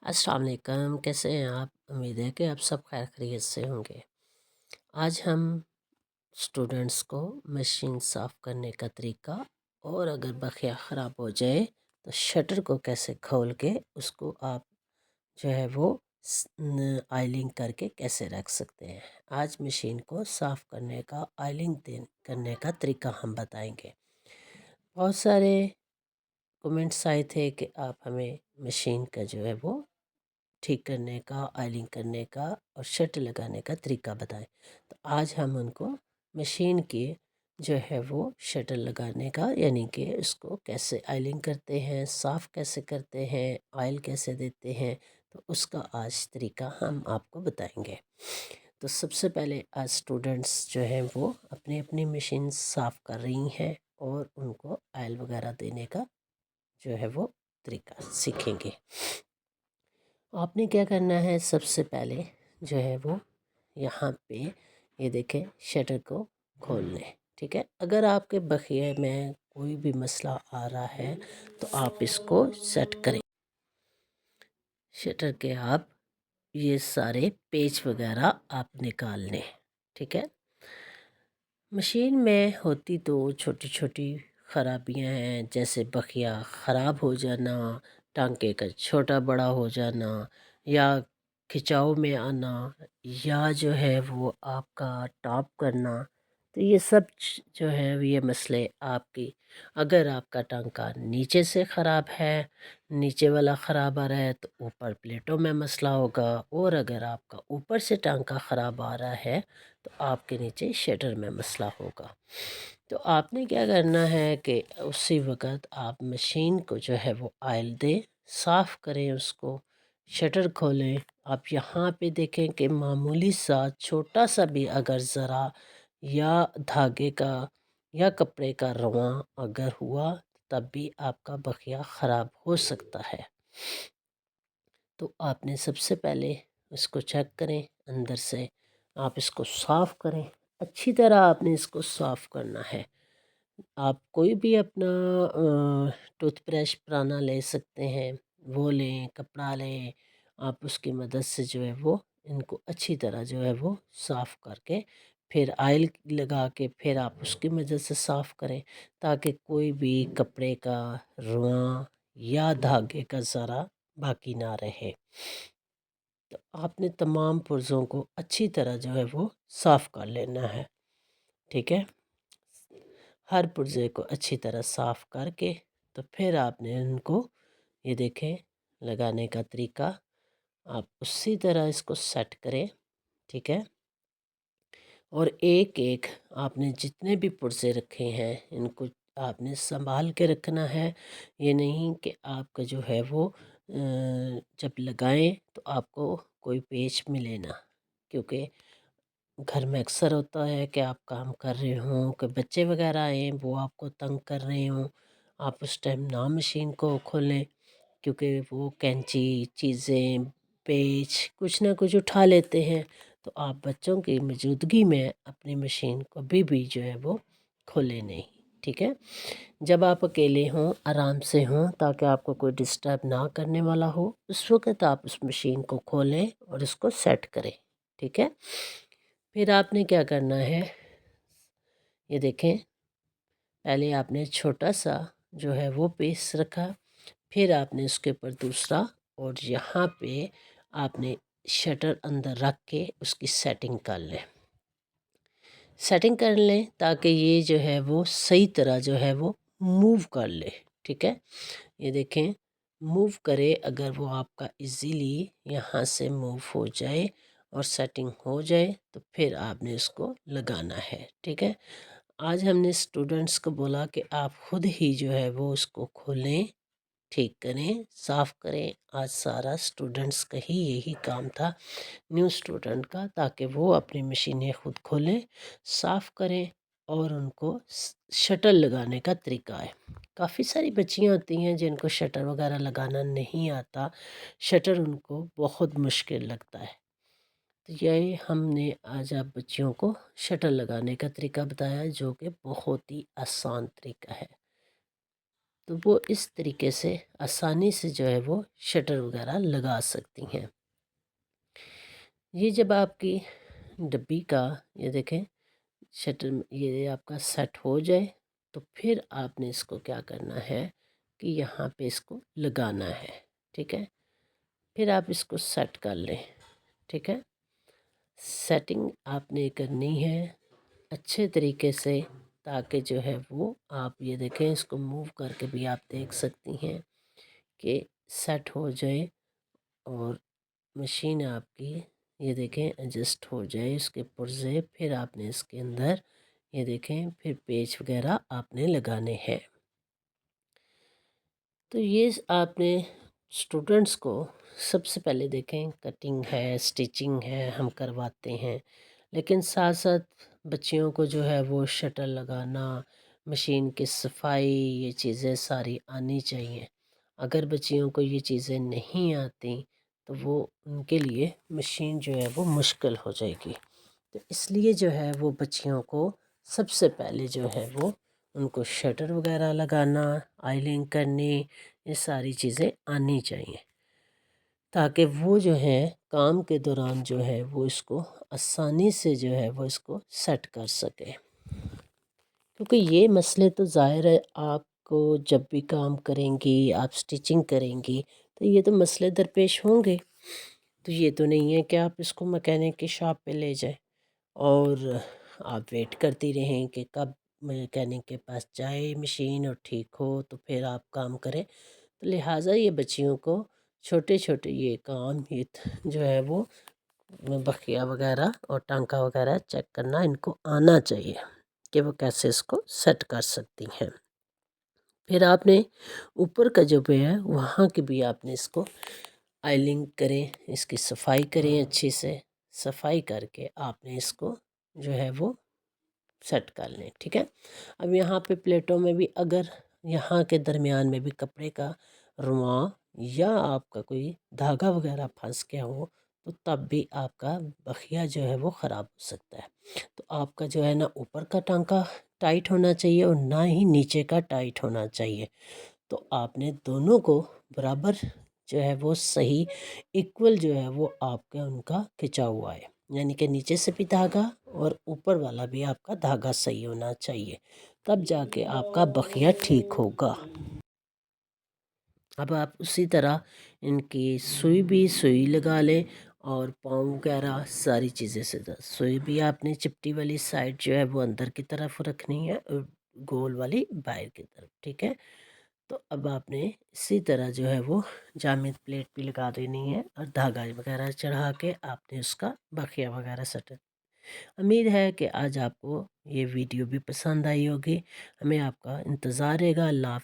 السلام علیکم، کیسے ہیں آپ؟ امید ہے کہ آپ سب خیر خیریت سے ہوں گے۔ آج ہم اسٹوڈنٹس کو مشین صاف کرنے کا طریقہ اور اگر بخیا خراب ہو جائے تو شٹر کو کیسے کھول کے اس کو آپ جو ہے وہ آئلنگ کر کے کیسے رکھ سکتے ہیں۔ آج مشین کو صاف کرنے کا کرنے کا طریقہ ہم بتائیں گے۔ بہت سارے کمنٹس آئے تھے کہ آپ ہمیں مشین کا جو ہے وہ ٹھیک کرنے کا، آئلنگ کرنے کا اور شٹر لگانے کا طریقہ بتائیں۔ تو آج ہم ان کو مشین کے جو ہے وہ شٹر لگانے کا، یعنی کہ اس کو کیسے آئلنگ کرتے ہیں، صاف کیسے کرتے ہیں، آئل کیسے دیتے ہیں، تو اس کا آج طریقہ ہم آپ کو بتائیں گے۔ تو سب سے پہلے آج اسٹوڈنٹس جو ہیں وہ اپنی اپنی مشین صاف کر رہی ہیں اور ان کو آئل وغیرہ دینے کا جو ہے وہ طریقہ سیکھیں گے۔ آپ نے کیا کرنا ہے، سب سے پہلے جو ہے وہ یہاں پہ یہ دیکھیں شٹر کو کھول لیں، ٹھیک ہے۔ اگر آپ کے بخیے میں کوئی بھی مسئلہ آ رہا ہے تو آپ اس کو سیٹ کریں۔ شٹر کے آپ یہ سارے پیچ وغیرہ آپ نکال لیں، ٹھیک ہے۔ مشین میں ہوتی تو چھوٹی چھوٹی خرابیاں ہیں، جیسے بخیا خراب ہو جانا، ٹانکے کا چھوٹا بڑا ہو جانا، یا کھچاؤ میں آنا، یا جو ہے وہ آپ کا ٹاپ کرنا۔ تو یہ سب جو ہے یہ مسئلے آپ کی، اگر آپ کا ٹانکا نیچے سے خراب ہے، نیچے والا خراب آ رہا ہے تو اوپر پلیٹوں میں مسئلہ ہوگا، اور اگر آپ کا اوپر سے ٹانکا خراب آ رہا ہے تو آپ کے نیچے شٹر میں مسئلہ ہوگا۔ تو آپ نے کیا کرنا ہے کہ اسی وقت آپ مشین کو جو ہے وہ آئل دیں، صاف کریں، اس کو شٹر کھولیں۔ آپ یہاں پہ دیکھیں کہ معمولی سا چھوٹا سا بھی اگر ذرا یا دھاگے کا یا کپڑے کا رواں اگر ہوا تب بھی آپ کا بخیا خراب ہو سکتا ہے۔ تو آپ نے سب سے پہلے اس کو چیک کریں، اندر سے آپ اس کو صاف کریں، اچھی طرح آپ نے اس کو صاف کرنا ہے۔ آپ کوئی بھی اپنا ٹوتھ برش پرانا لے سکتے ہیں، وہ لیں، کپڑا لیں، آپ اس کی مدد سے جو ہے وہ ان کو اچھی طرح جو ہے وہ صاف کر کے پھر آئل لگا کے پھر آپ اس کی مدد سے صاف کریں، تاکہ کوئی بھی کپڑے کا رواں یا دھاگے کا ذرا باقی نہ رہے۔ تو آپ نے تمام پرزوں کو اچھی طرح جو ہے وہ صاف کر لینا ہے، ٹھیک ہے۔ ہر پرزے کو اچھی طرح صاف کر کے تو پھر آپ نے ان کو یہ دیکھیں لگانے کا طریقہ، آپ اسی طرح اس کو سیٹ کریں، ٹھیک ہے۔ اور ایک ایک آپ نے جتنے بھی پرزے رکھے ہیں ان کو آپ نے سنبھال کے رکھنا ہے۔ یہ نہیں کہ آپ کا جو ہے وہ جب لگائیں تو آپ کو کوئی پیچ ملے نہ، کیونکہ گھر میں اکثر ہوتا ہے کہ آپ کام کر رہے ہوں کہ بچے وغیرہ آئیں وہ آپ کو تنگ کر رہے ہوں، آپ اس ٹائم نہ مشین کو کھولیں، کیونکہ وہ کینچی چیزیں پیچ کچھ نہ کچھ اٹھا لیتے ہیں۔ تو آپ بچوں کی موجودگی میں اپنی مشین کو بھی جو ہے وہ کھولے نہیں، ٹھیک ہے۔ جب آپ اکیلے ہوں، آرام سے ہوں، تاکہ آپ کو کوئی ڈسٹرب نہ کرنے والا ہو، اس وقت آپ اس مشین کو کھولیں اور اس کو سیٹ کریں، ٹھیک ہے۔ پھر آپ نے کیا کرنا ہے، یہ دیکھیں پہلے آپ نے چھوٹا سا جو ہے وہ پیس رکھا، پھر آپ نے اس کے اوپر دوسرا، اور یہاں پہ آپ نے شٹر اندر رکھ کے اس کی سیٹنگ کر لیں، سیٹنگ کر لیں تاکہ یہ جو ہے وہ صحیح طرح جو ہے وہ موو کر لے، ٹھیک ہے۔ یہ دیکھیں موو کرے، اگر وہ آپ کا ایزیلی یہاں سے موو ہو جائے اور سیٹنگ ہو جائے تو پھر آپ نے اس کو لگانا ہے، ٹھیک ہے۔ آج ہم نے اسٹوڈنٹس کو بولا کہ آپ خود ہی جو ہے وہ اس کو کھولیں، ٹھیک کریں، صاف کریں۔ آج سارا اسٹوڈنٹس کا ہی یہی کام تھا، نیو اسٹوڈنٹ کا، تاکہ وہ اپنی مشینیں خود کھولیں، صاف کریں اور ان کو شٹر لگانے کا طریقہ ہے۔ کافی ساری بچیاں ہوتی ہیں جن کو شٹر وغیرہ لگانا نہیں آتا، شٹر ان کو بہت مشکل لگتا ہے۔ تو یہی ہم نے آج آپ بچیوں کو شٹر لگانے کا طریقہ بتایا، جو کہ بہت ہی آسان طریقہ ہے۔ تو وہ اس طریقے سے آسانی سے جو ہے وہ شٹر وغیرہ لگا سکتی ہیں۔ یہ جب آپ کی ڈبی کا یہ دیکھیں شٹر یہ آپ کا سیٹ ہو جائے تو پھر آپ نے اس کو کیا کرنا ہے کہ یہاں پہ اس کو لگانا ہے، ٹھیک ہے۔ پھر آپ اس کو سیٹ کر لیں، ٹھیک ہے۔ سیٹنگ آپ نے کرنی ہے اچھے طریقے سے، تاکہ جو ہے وہ آپ یہ دیکھیں اس کو موو کر کے بھی آپ دیکھ سکتی ہیں کہ سیٹ ہو جائے اور مشین آپ کی یہ دیکھیں ایڈجسٹ ہو جائے اس کے پرزے، پھر آپ نے اس کے اندر یہ دیکھیں پھر پیچ وغیرہ آپ نے لگانے ہیں۔ تو یہ آپ نے اسٹوڈنٹس کو سب سے پہلے دیکھیں کٹنگ ہے، سٹیچنگ ہے، ہم کرواتے ہیں، لیکن ساتھ ساتھ بچیوں کو جو ہے وہ شٹر لگانا، مشین کی صفائی، یہ چیزیں ساری آنی چاہیے۔ اگر بچیوں کو یہ چیزیں نہیں آتی تو وہ ان کے لیے مشین جو ہے وہ مشکل ہو جائے گی۔ تو اس لیے جو ہے وہ بچیوں کو سب سے پہلے جو ہے وہ ان کو شٹر وغیرہ لگانا، آئلنگ کرنی، یہ ساری چیزیں آنی چاہیے، تاکہ وہ جو ہے کام کے دوران جو ہے وہ اس کو آسانی سے جو ہے وہ اس کو سیٹ کر سکے۔ کیونکہ یہ مسئلے تو ظاہر ہے آپ کو جب بھی کام کریں گی، آپ سٹیچنگ کریں گی تو یہ تو مسئلے درپیش ہوں گے۔ تو یہ تو نہیں ہے کہ آپ اس کو میکینک کی شاپ پہ لے جائیں اور آپ ویٹ کرتی رہیں کہ کب میکینک کے پاس جائے مشین اور ٹھیک ہو تو پھر آپ کام کریں۔ تو لہٰذا یہ بچیوں کو چھوٹے چھوٹے یہ کام یہ جو ہے وہ بخیہ وغیرہ اور ٹانکا وغیرہ چیک کرنا ان کو آنا چاہیے کہ وہ کیسے اس کو سیٹ کر سکتی ہیں۔ پھر آپ نے اوپر کا جو بھی ہے وہاں کی بھی آپ نے اس کو آئلنگ کریں، اس کی صفائی کریں، اچھی سے صفائی کر کے آپ نے اس کو جو ہے وہ سیٹ کر لیں، ٹھیک ہے۔ اب یہاں پہ پلیٹوں میں بھی اگر یہاں کے درمیان میں بھی کپڑے کا رواں یا آپ کا کوئی دھاگا وغیرہ پھنس گیا ہو تو تب بھی آپ کا بخیہ جو ہے وہ خراب ہو سکتا ہے۔ تو آپ کا جو ہے نا اوپر کا ٹانکا ٹائٹ ہونا چاہیے اور نہ ہی نیچے کا ٹائٹ ہونا چاہیے۔ تو آپ نے دونوں کو برابر جو ہے وہ صحیح ایکول جو ہے وہ آپ کا ان کا کھچا ہوا ہے، یعنی کہ نیچے سے بھی دھاگا اور اوپر والا بھی آپ کا دھاگا صحیح ہونا چاہیے، تب جا کے آپ کا بخیہ ٹھیک ہوگا۔ اب آپ اسی طرح ان کی سوئی لگا لیں اور پاؤں وغیرہ ساری چیزیں سے سوئی بھی آپ نے چپٹی والی سائڈ جو ہے وہ اندر کی طرف رکھنی ہے اور گول والی باہر کی طرف، ٹھیک ہے۔ تو اب آپ نے اسی طرح جو ہے وہ جامد پلیٹ بھی لگا دینی ہے اور دھاگا وغیرہ چڑھا کے آپ نے اس کا بخیہ وغیرہ سیٹ۔ امید ہے کہ آج آپ کو یہ ویڈیو بھی پسند آئی ہوگی، ہمیں آپ کا انتظار رہے گا۔ اللہ حافظ۔